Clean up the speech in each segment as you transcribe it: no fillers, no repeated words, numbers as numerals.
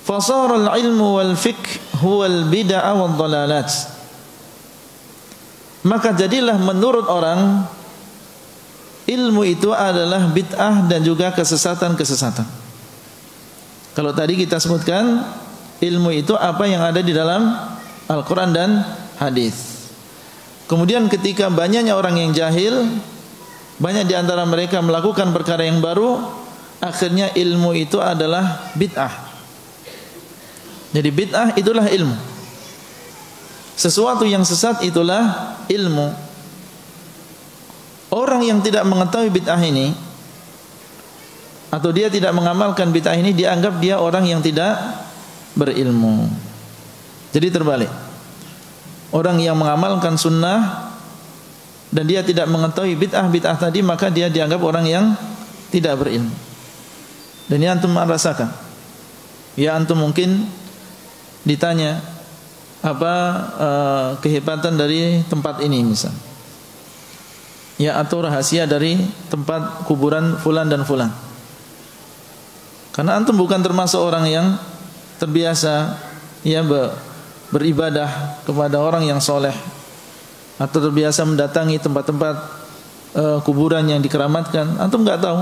fasara al-ilmu wal fiqh huwa al-bid'ah wad dhalalat. Maka jadilah menurut orang ilmu itu adalah bid'ah dan juga kesesatan-kesesatan. Kalau tadi kita sebutkan ilmu itu apa yang ada di dalam Al-Quran dan hadis. Kemudian ketika banyaknya orang yang jahil, banyak di antara mereka melakukan perkara yang baru, akhirnya ilmu itu adalah bid'ah. Jadi bid'ah itulah ilmu. Sesuatu yang sesat itulah ilmu. Orang yang tidak mengetahui bid'ah ini, atau dia tidak mengamalkan bid'ah ini, dianggap dia orang yang tidak berilmu. Jadi terbalik. Orang yang mengamalkan sunnah dan dia tidak mengetahui bid'ah tadi, maka dia dianggap orang yang tidak berilmu. Dan ini antum merasakan. Ya, antum mungkin ditanya apa kehebatan dari tempat ini misal, ya, atau rahasia dari tempat kuburan fulan dan fulan. Karena antum bukan termasuk orang yang terbiasa ya beribadah kepada orang yang soleh, atau terbiasa mendatangi tempat-tempat kuburan yang dikeramatkan. Antum nggak tahu,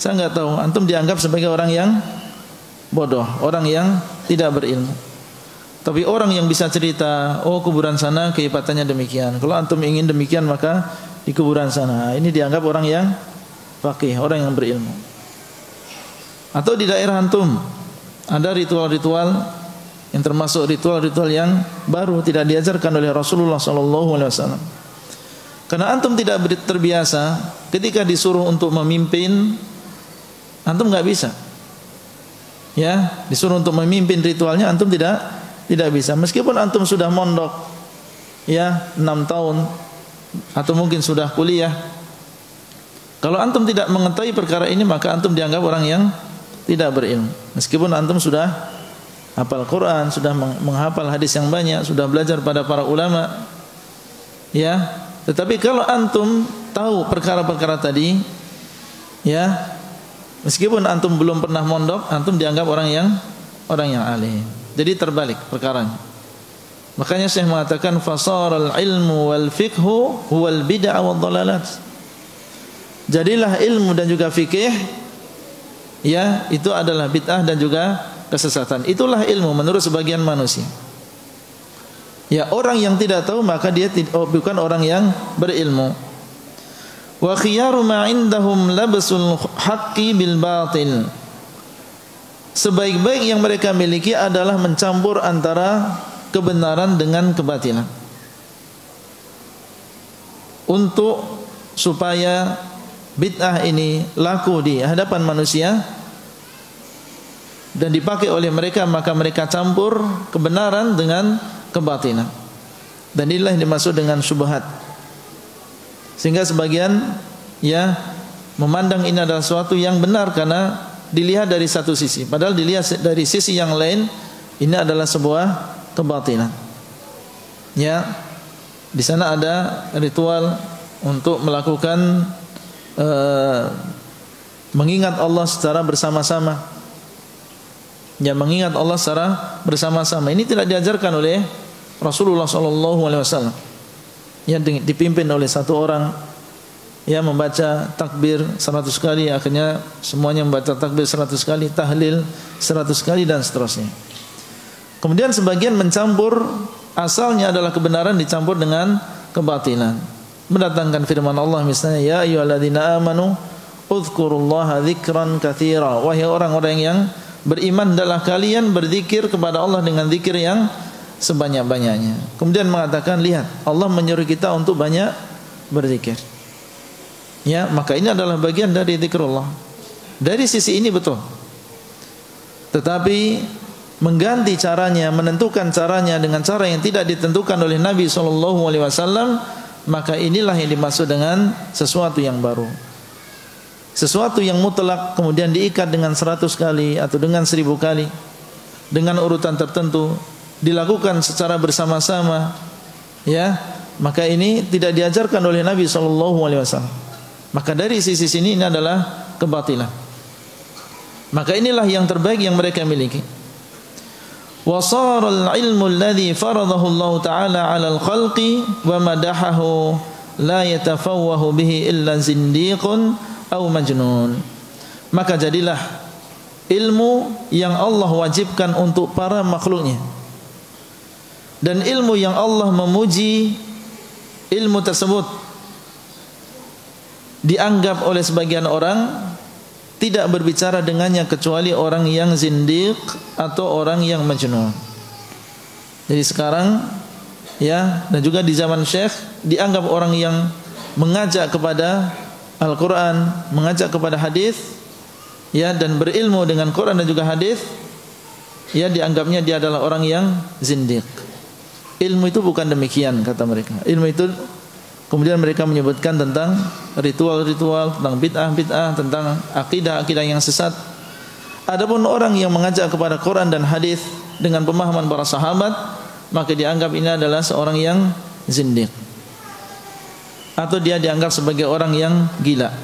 saya nggak tahu. Antum dianggap sebagai orang yang bodoh, orang yang tidak berilmu. Tapi orang yang bisa cerita, oh kuburan sana kehebatannya demikian, kalau antum ingin demikian maka di kuburan sana, ini dianggap orang yang faqih, orang yang berilmu. Atau di daerah antum ada ritual-ritual yang termasuk ritual-ritual yang baru, tidak diajarkan oleh Rasulullah SAW. Karena antum tidak terbiasa, ketika disuruh untuk memimpin, antum nggak bisa. Ya, disuruh untuk memimpin ritualnya, antum tidak bisa. Meskipun antum sudah mondok, ya 6 tahun, atau mungkin sudah kuliah, kalau antum tidak mengetahui perkara ini, maka antum dianggap orang yang tidak berilmu. Meskipun antum sudah hafal Quran, sudah menghafal hadis yang banyak, sudah belajar pada para ulama, ya. Tetapi kalau antum tahu perkara-perkara tadi, ya, meskipun antum belum pernah mondok, antum dianggap orang yang alim. Jadi terbalik perkaranya. Makanya Syekh mengatakan fasaral ilmu wal fiqhu huwal bid'ah wad dhalalat. Jadilah ilmu dan juga fikih, ya, itu adalah bid'ah dan juga kesesatan. Itulah ilmu menurut sebagian manusia. Ya, orang yang tidak tahu maka dia bukan orang yang berilmu. Wa khiyaru ma indahum labsul haqqi bil batil. Sebaik-baik yang mereka miliki adalah mencampur antara kebenaran dengan kebatilan, untuk supaya bid'ah ini laku di hadapan manusia dan dipakai oleh mereka, maka mereka campur kebenaran dengan kebatilan. Dan inilah yang dimaksud dengan syubhat. Sehingga sebagian ya memandang ini adalah sesuatu yang benar karena dilihat dari satu sisi, padahal dilihat dari sisi yang lain ini adalah sebuah kebatilan. Ya, di sana ada ritual untuk melakukan mengingat Allah secara bersama-sama. Ya, mengingat Allah secara bersama-sama. Ini tidak diajarkan oleh Rasulullah SAW. Yang dipimpin oleh satu orang, ya, membaca takbir 100 kali, akhirnya semuanya membaca takbir 100 kali, tahlil 100 kali dan seterusnya. Kemudian sebagian mencampur, asalnya adalah kebenaran dicampur dengan kebatilan. Mendatangkan firman Allah misalnya, ya ayyuhalladzina amanu udhkurullaha dzikran katsira. Wahai orang-orang yang beriman, adalah kalian berzikir kepada Allah dengan zikir yang sebanyak-banyaknya. Kemudian mengatakan, lihat, Allah menyuruh kita untuk banyak berzikir. Ya, maka ini adalah bagian dari zikrullah. Dari sisi ini betul. Tetapi mengganti caranya, menentukan caranya dengan cara yang tidak ditentukan oleh Nabi SAW, maka inilah yang dimaksud dengan sesuatu yang baru. Sesuatu yang mutlak kemudian diikat dengan 100 kali atau dengan 1000 kali dengan urutan tertentu, dilakukan secara bersama-sama, ya, maka ini tidak diajarkan oleh Nabi SAW. Maka dari sisi sini ini adalah kebatilan. Maka inilah yang terbaik yang mereka miliki. Wa sara al-ilmu alladhi faradahu Allah Ta'ala 'ala al-khalqi wa madahahu la yatafawwahu bihi illa zindiqun aw majnun. Maka jadilah ilmu yang Allah wajibkan untuk para makhluknya, dan ilmu yang Allah memuji, ilmu tersebut dianggap oleh sebagian orang tidak berbicara dengannya kecuali orang yang zindiq atau orang yang majnun. Jadi sekarang ya, dan juga di zaman Syekh dianggap orang yang mengajak kepada Al-Quran, mengajak kepada hadis, ya, dan berilmu dengan Quran dan juga hadis, ya, dianggapnya dia adalah orang yang zindiq. Ilmu itu bukan demikian, kata mereka. Ilmu itu kemudian mereka menyebutkan tentang ritual-ritual, tentang bid'ah-bid'ah, tentang akidah-akidah yang sesat. Adapun orang yang mengajak kepada Quran dan hadis dengan pemahaman para sahabat, maka dianggap ini adalah seorang yang zindiq, atau dia dianggap sebagai orang yang gila.